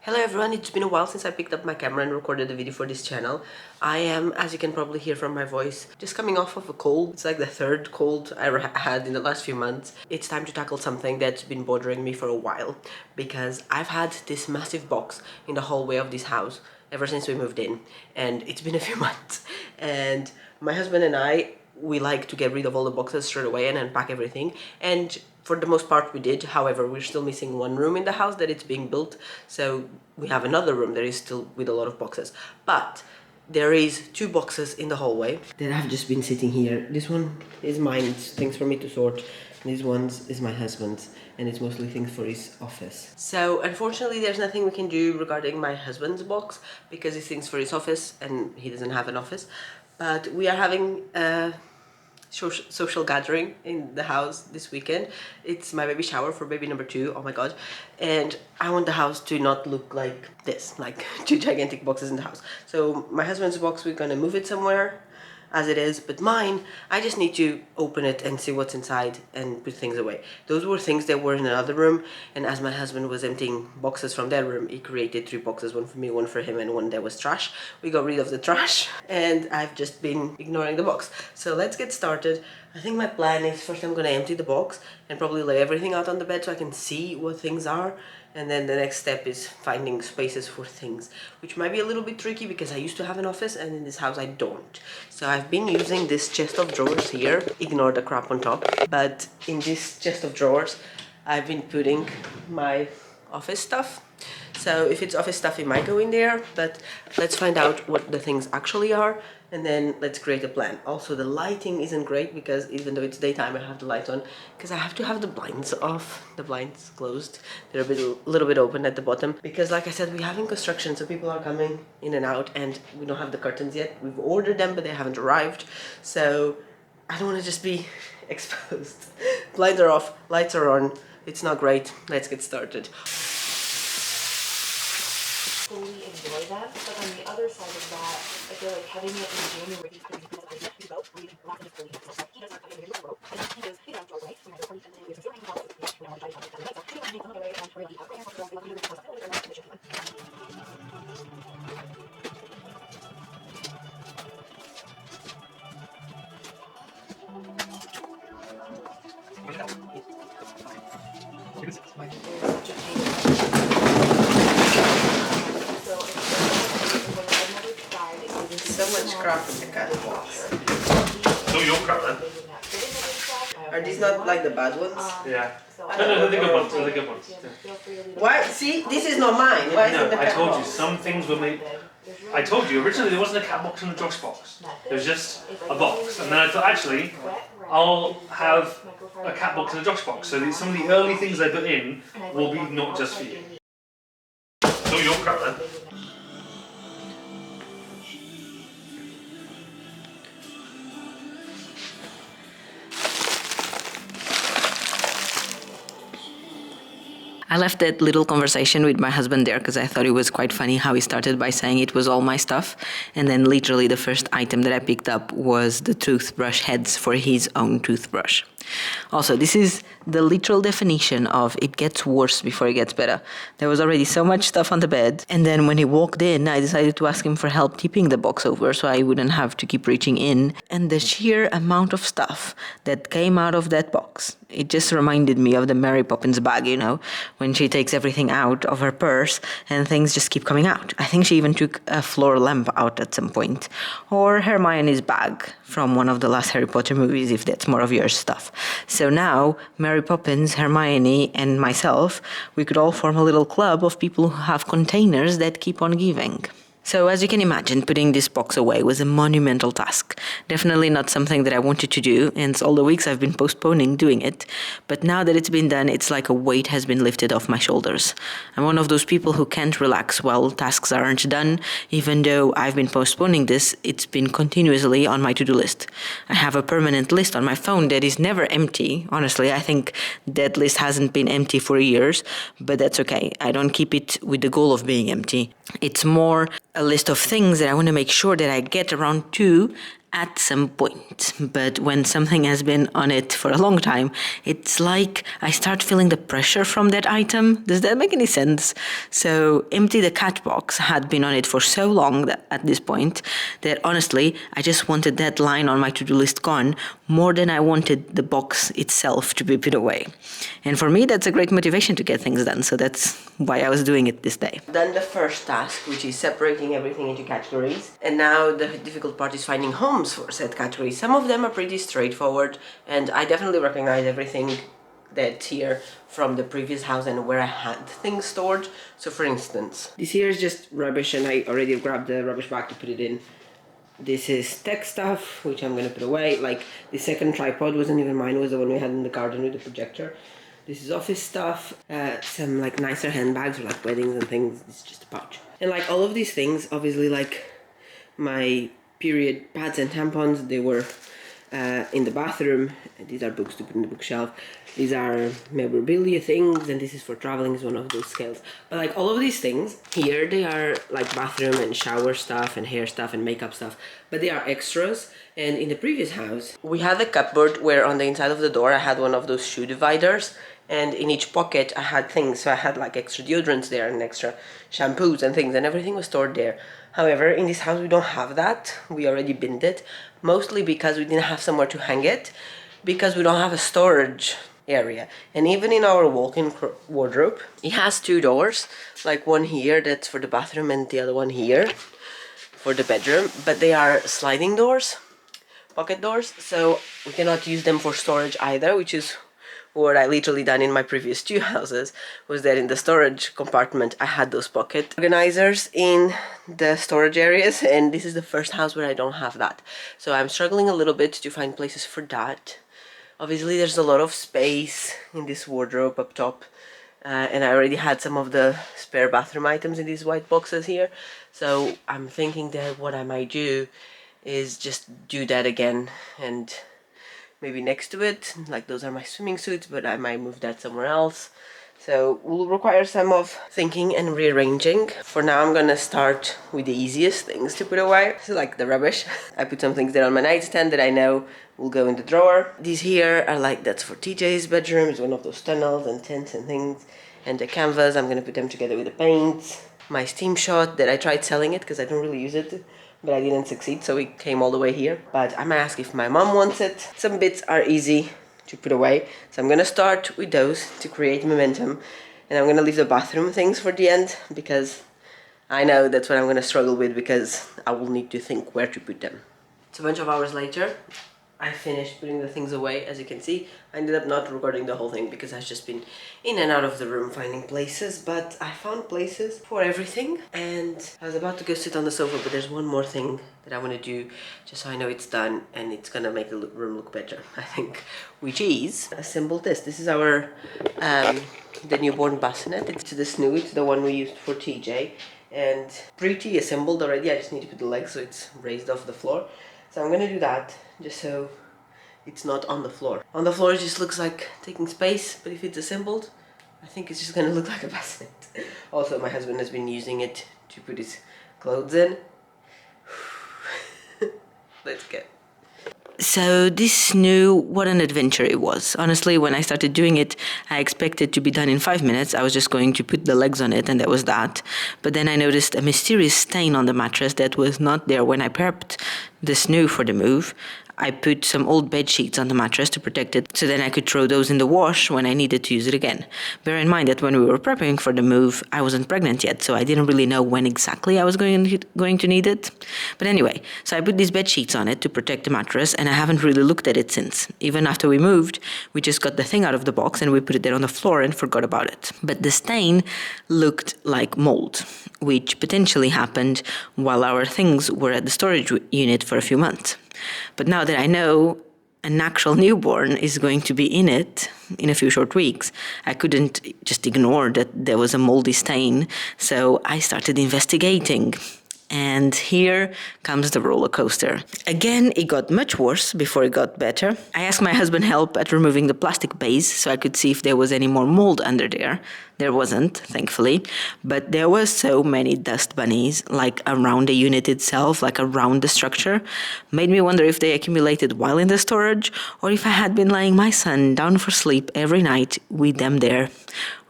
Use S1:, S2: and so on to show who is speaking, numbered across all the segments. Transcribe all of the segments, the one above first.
S1: Hello everyone, it's been a while since I picked up my camera and recorded a video for this channel. I am, as you can probably hear from my voice, just coming off of a cold. It's like the third cold I ever had in the last few months. It's time to tackle something that's been bothering me for a while, because I've had this massive box in the hallway of this house ever since we moved in, and it's been a few months. And my husband and we like to get rid of all the boxes straight away and unpack everything, and for the most part we did. However, we're still missing one room in the house that it's being built, so we have another room that is still with a lot of boxes. But there is two boxes in the hallway that have just been sitting here. This one is mine, it's things for me to sort. This one is my husband's, and it's mostly things for his office. So unfortunately there's nothing we can do regarding my husband's box because it's things for his office and he doesn't have an office. But we are having a social gathering in the house this weekend. It's my baby shower for baby number 2. Oh my god. And I want the house to not look like this, like two gigantic boxes in the house. So my husband's box, we're gonna move it somewhere as it is, but mine, I just need to open it and see what's inside and put things away. Those were things that were in another room, and as my husband was emptying boxes from that room, he created 3 boxes, one for me, one for him, and one that was trash. We got rid of the trash, and I've just been ignoring the box. So let's get started. I think my plan is first I'm gonna empty the box and probably lay everything out on the bed so I can see what things are. And then the next step is finding spaces for things, which might be a little bit tricky because I used to have an office and in this house I don't. So I've been using this chest of drawers here, ignore the crap on top, but in this chest of drawers I've been putting my office stuff. So if it's office stuff, it might go in there, but let's find out what the things actually are, and then let's create a plan. Also, the lighting isn't great because even though it's daytime, I have the light on because I have to have the blinds off, the blinds closed. They're a little bit open at the bottom because, like I said, we're having construction, so people are coming in and out, and we don't have the curtains yet. We've ordered them, but they haven't arrived, so I don't want to just be exposed. Blinds are off, lights are on. It's not great. Let's get started.
S2: Fully enjoy them, but on the other side of that, I feel like having it in January
S1: So much crap in the cat box.
S3: So your crap then?
S1: Are these not like the bad ones?
S3: Yeah. No, they're the good ones. They're the good ones. Yeah.
S1: Why? See, this is not mine. Why is it the
S3: No, I
S1: cat
S3: told you
S1: box?
S3: some things were made. I told you originally there wasn't a cat box and a Josh box. There was just a box, and then I thought actually I'll have a cat box and a Josh box, so that some of the early things I put in will be not just for you. So your crap then.
S4: I left that little conversation with my husband there because I thought it was quite funny how he started by saying it was all my stuff, and then literally the first item that I picked up was the toothbrush heads for his own toothbrush. Also, this is the literal definition of it gets worse before it gets better. There was already so much stuff on the bed, and then when he walked in, I decided to ask him for help tipping the box over so I wouldn't have to keep reaching in. And the sheer amount of stuff that came out of that box, it just reminded me of the Mary Poppins bag, you know, when she takes everything out of her purse and things just keep coming out. I think she even took a floor lamp out at some point. Or Hermione's bag from one of the last Harry Potter movies, if that's more of your stuff. So now, Mary Poppins, Hermione, and myself, we could all form a little club of people who have containers that keep on giving. So as you can imagine, putting this box away was a monumental task. Definitely not something that I wanted to do, and all the weeks I've been postponing doing it. But now that it's been done, it's like a weight has been lifted off my shoulders. I'm one of those people who can't relax while tasks aren't done. Even though I've been postponing this, it's been continuously on my to-do list. I have a permanent list on my phone that is never empty. Honestly, I think that list hasn't been empty for years, but that's okay. I don't keep it with the goal of being empty. It's more a list of things that I want to make sure that I get around to at some point, but when something has been on it for a long time, it's like I start feeling the pressure from that item. Does that make any sense? So Empty the Cat box had been on it for so long that at this point that honestly, I just wanted that line on my to-do list gone more than I wanted the box itself to be put away. And for me, that's a great motivation to get things done. So that's why I was doing it this day.
S1: Done the first task, which is separating everything into categories. And now the difficult part is finding homes for said categories. Some of them are pretty straightforward, and I definitely recognize everything that's here from the previous house and where I had things stored. So for instance, this here is just rubbish, and I already grabbed the rubbish bag to put it in. This is tech stuff, which I'm gonna put away. Like, the second tripod wasn't even mine, it was the one we had in the garden with the projector. This is office stuff, some like nicer handbags for like weddings and things. This is just a pouch. And like all of these things, obviously, like my period pads and tampons, they were in the bathroom. These are books to put in the bookshelf. These are memorabilia things, and this is for traveling, is one of those scales. But like all of these things here, they are like bathroom and shower stuff and hair stuff and makeup stuff, but they are extras. And in the previous house, we had a cupboard where on the inside of the door I had one of those shoe dividers, and in each pocket I had things. So I had like extra deodorants there and extra shampoos and things, and everything was stored there. However, in this house we don't have that. We already binned it, mostly because we didn't have somewhere to hang it, because we don't have a storage area. And even in our walk-in wardrobe, it has two doors, like one here that's for the bathroom and the other one here for the bedroom, but they are sliding doors, pocket doors, so we cannot use them for storage either, which is what I literally done in my previous two houses, was that in the storage compartment I had those pocket organizers in the storage areas, and this is the first house where I don't have that. So I'm struggling a little bit to find places for that. Obviously there's a lot of space in this wardrobe up top, and I already had some of the spare bathroom items in these white boxes here, so I'm thinking that what I might do is just do that again, and maybe next to it, like those are my swimming suits, but I might move that somewhere else. So will require some of thinking and rearranging. For now I'm gonna start with the easiest things to put away, so like the rubbish. I put some things there on my nightstand that I know will go in the drawer. These here are like, that's for TJ's bedroom, it's one of those tunnels and tents and things. And the canvas, I'm gonna put them together with the paints. My Steam Shot that I tried selling it because I don't really use it, but I didn't succeed, so it came all the way here. But I might ask if my mom wants it. Some bits are easy to put away, so I'm gonna start with those to create momentum, and I'm gonna leave the bathroom things for the end, because I know that's what I'm gonna struggle with, because I will need to think where to put them. It's a bunch of hours later. I finished putting the things away. As you can see, I ended up not recording the whole thing because I've just been in and out of the room finding places, but I found places for everything. And I was about to go sit on the sofa, but there's one more thing that I want to do just so I know it's done, and it's gonna make the room look better, I think, which is assemble this. This is our the newborn bassinet. It's the Snoo, it's the one we used for TJ, and pretty assembled already. I just need to put the legs so it's raised off the floor. So I'm gonna do that, just so it's not on the floor. On the floor it just looks like taking space, but if it's assembled, I think it's just gonna look like a bassinet. Also, my husband has been using it to put his clothes in. Let's go.
S4: So this Snoo, what an adventure it was. Honestly, when I started doing it, I expected to be done in 5 minutes. I was just going to put the legs on it, and that was that. But then I noticed a mysterious stain on the mattress that was not there when I prepped the Snoo for the move. I put some old bed sheets on the mattress to protect it, so then I could throw those in the wash when I needed to use it again. Bear in mind that when we were prepping for the move, I wasn't pregnant yet, so I didn't really know when exactly I was going to need it. But anyway, so I put these bed sheets on it to protect the mattress, and I haven't really looked at it since. Even after we moved, we just got the thing out of the box and we put it there on the floor and forgot about it. But the stain looked like mold, which potentially happened while our things were at the storage unit for a few months. But now that I know an actual newborn is going to be in it in a few short weeks, I couldn't just ignore that there was a moldy stain. So I started investigating. And here comes the roller coaster. Again, it got much worse before it got better. I asked my husband help at removing the plastic base so I could see if there was any more mold under there. There wasn't, thankfully, but there were so many dust bunnies, like around the unit itself, like around the structure. Made me wonder if they accumulated while in the storage, or if I had been laying my son down for sleep every night with them there.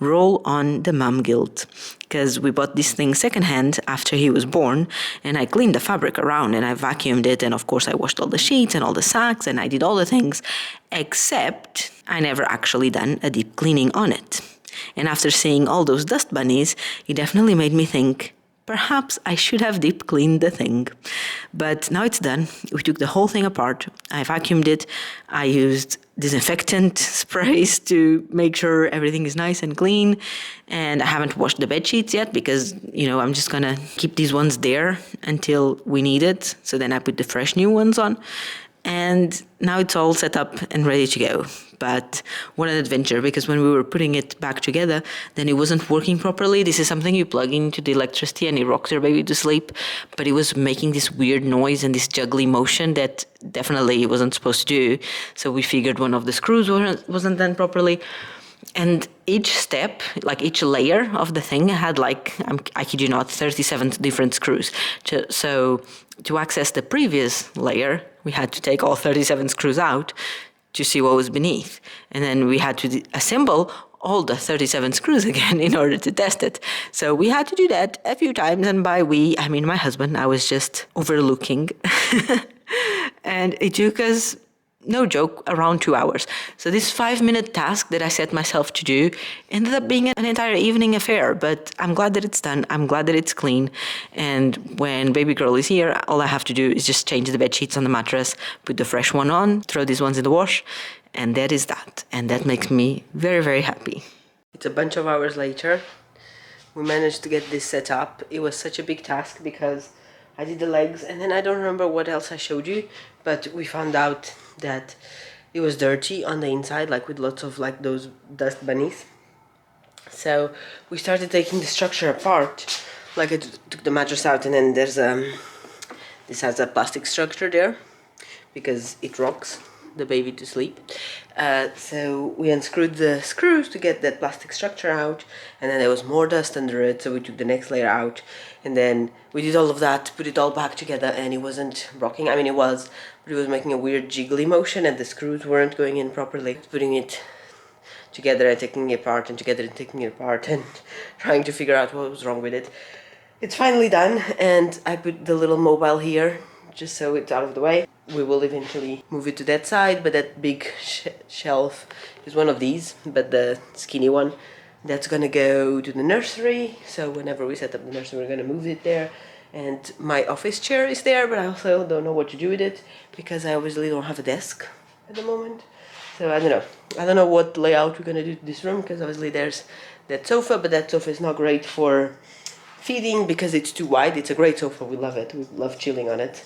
S4: Roll on the mum guilt. Because we bought this thing secondhand after he was born, and I cleaned the fabric around and I vacuumed it, and of course I washed all the sheets and all the sacks and I did all the things, except I never actually done a deep cleaning on it. And after seeing all those dust bunnies, it definitely made me think, perhaps I should have deep cleaned the thing. But now it's done. We took the whole thing apart. I vacuumed it. I used disinfectant sprays to make sure everything is nice and clean. And I haven't washed the bed sheets yet because, I'm just gonna keep these ones there until we need it. So then I put the fresh new ones on. And now it's all set up and ready to go. But what an adventure, because when we were putting it back together, then it wasn't working properly. This is something you plug into the electricity and it rocks your baby to sleep. But it was making this weird noise and this juggly motion that definitely it wasn't supposed to do. So we figured one of the screws wasn't done properly. And each step, like each layer of the thing had I kid you not, 37 different screws. So to access the previous layer, we had to take all 37 screws out to see what was beneath. And then we had to assemble all the 37 screws again in order to test it. So we had to do that a few times. And by we, I mean my husband. I was just overlooking. And it took us, no joke, around 2 hours. So this 5-minute task that I set myself to do ended up being an entire evening affair, but I'm glad that it's done. I'm glad that it's clean. And when baby girl is here, all I have to do is just change the bed sheets on the mattress, put the fresh one on, throw these ones in the wash, and that is that. And that makes me very, very happy.
S1: It's a bunch of hours later. We managed to get this set up. It was such a big task because I did the legs and then I don't remember what else I showed you, but we found out that it was dirty on the inside, like with lots of those dust bunnies. So we started taking the structure apart. Like I took the mattress out and then there's this has a plastic structure there because it rocks the baby to sleep. So we unscrewed the screws to get that plastic structure out, and then there was more dust under it, so we took the next layer out, and then we did all of that, put it all back together, and it wasn't rocking. I mean, it was, but it was making a weird jiggly motion and the screws weren't going in properly. Putting it together and taking it apart and together and taking it apart and trying to figure out what was wrong with it. It's finally done, and I put the little mobile here just so it's out of the way. We will eventually move it to that side, but that big shelf is one of these, but the skinny one, that's gonna go to the nursery. So whenever we set up the nursery, we're gonna move it there. And my office chair is there, but I also don't know what to do with it because I obviously don't have a desk at the moment. So I don't know. I don't know what layout we're gonna do to this room because obviously there's that sofa, but that sofa is not great for feeding because it's too wide. It's a great sofa, we love it, we love chilling on it.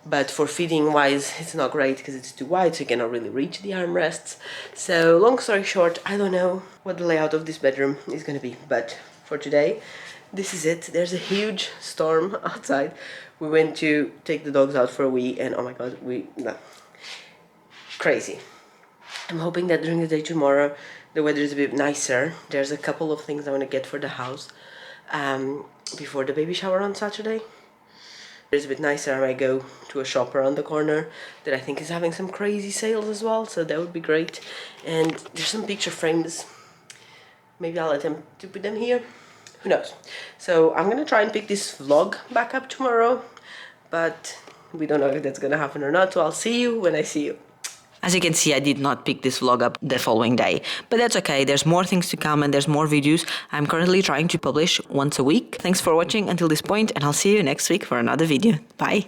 S1: But for feeding wise, it's not great because it's too wide, so you cannot really reach the armrests. So long story short, I don't know what the layout of this bedroom is going to be. But for today, this is it. There's a huge storm outside. We went to take the dogs out for a wee, and oh my god, crazy. I'm hoping that during the day tomorrow, the weather is a bit nicer. There's a couple of things I want to get for the house before the baby shower on Saturday. It's a bit nicer. I might go to a shop around the corner that I think is having some crazy sales as well, so that would be great. And there's some picture frames. Maybe I'll attempt to put them here. Who knows? So I'm gonna try and pick this vlog back up tomorrow, but we don't know if that's gonna happen or not, so I'll see you when I see you.
S4: As you can see, I did not pick this vlog up the following day, but that's okay. There's more things to come and there's more videos. I'm currently trying to publish once a week. Thanks for watching until this point, and I'll see you next week for another video. Bye!